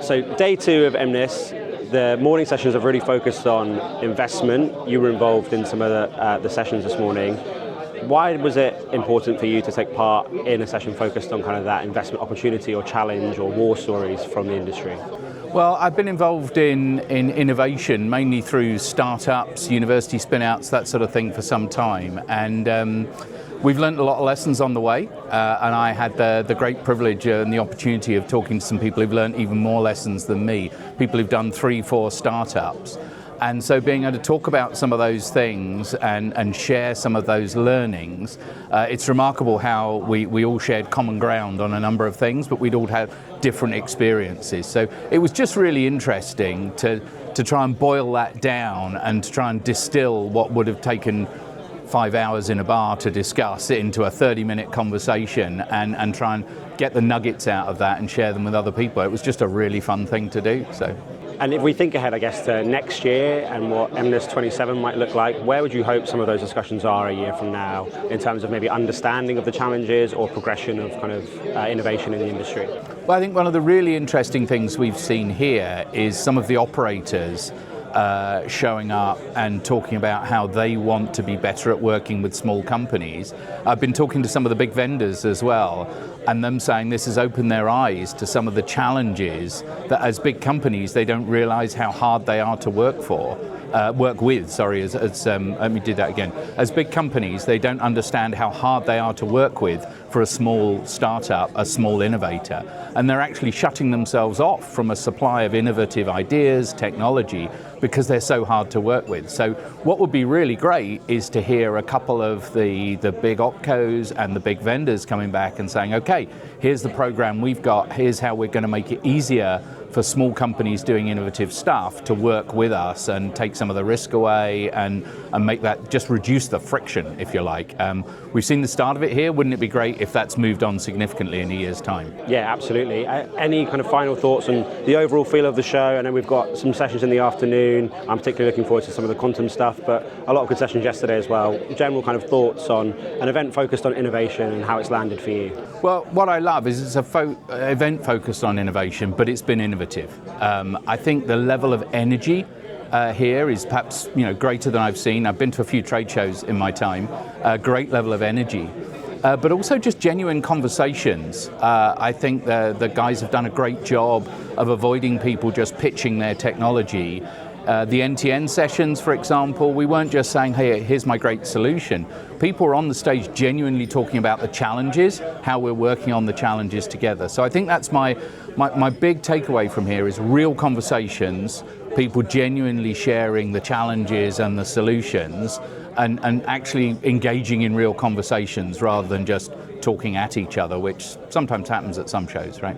So day two of MNIS, the morning sessions have really focused on investment. You were involved in some of the sessions this morning. Why was it important for you to take part in a session focused on kind of that investment opportunity or challenge or war stories from the industry? Well, I've been involved in innovation, mainly through startups, university spin-outs, that sort of thing for some time. And we've learned a lot of lessons on the way. And I had the great privilege and the opportunity of talking to some people who've learned even more lessons than me, people who've done 3-4 startups. And so being able to talk about some of those things and share some of those learnings, it's remarkable how we all shared common ground on a number of things, but we'd all had different experiences. So it was just really interesting to try and boil that down and to try and distill what would have taken 5 hours in a bar to discuss into a 30-minute conversation and try and get the nuggets out of that and share them with other people. It was just a really fun thing to do. And if we think ahead, I guess, to next year and what MNIS 27 might look like, where would you hope some of those discussions are a year from now in terms of maybe understanding of the challenges or progression of kind of innovation in the industry? Well, I think one of the really interesting things we've seen here is some of the operators showing up and talking about how they want to be better at working with small companies. I've been talking to some of the big vendors as well, and them saying this has opened their eyes to some of the challenges that as big companies they don't realize how hard they are to work with. Let me do that again. As big companies, they don't understand how hard they are to work with for a small startup, a small innovator. And they're actually shutting themselves off from a supply of innovative ideas, technology, because they're so hard to work with. So what would be really great is to hear a couple of the big opcos and the big vendors coming back and saying, okay, here's the program we've got, here's how we're going to make it easier for small companies doing innovative stuff to work with us and take some of the risk away and make that, just reduce the friction, if you like. We've seen the start of it here. Wouldn't it be great if that's moved on significantly in a year's time? Yeah, absolutely. Any kind of final thoughts on the overall feel of the show? I know we've got some sessions in the afternoon. I'm particularly looking forward to some of the quantum stuff, but a lot of good sessions yesterday as well. General kind of thoughts on an event focused on innovation and how it's landed for you? Well, what I love is it's an event focused on innovation, but it's been innovative. I think the level of energy here is perhaps greater than I've seen. I've been to a few trade shows in my time. Great level of energy, but also just genuine conversations. I think the guys have done a great job of avoiding people just pitching their technology. The NTN sessions, for example, we weren't just saying, hey, here's my great solution. People were on the stage genuinely talking about the challenges, how we're working on the challenges together. So I think that's my big takeaway from here is real conversations, people genuinely sharing the challenges and the solutions and actually engaging in real conversations rather than just talking at each other, which sometimes happens at some shows, right?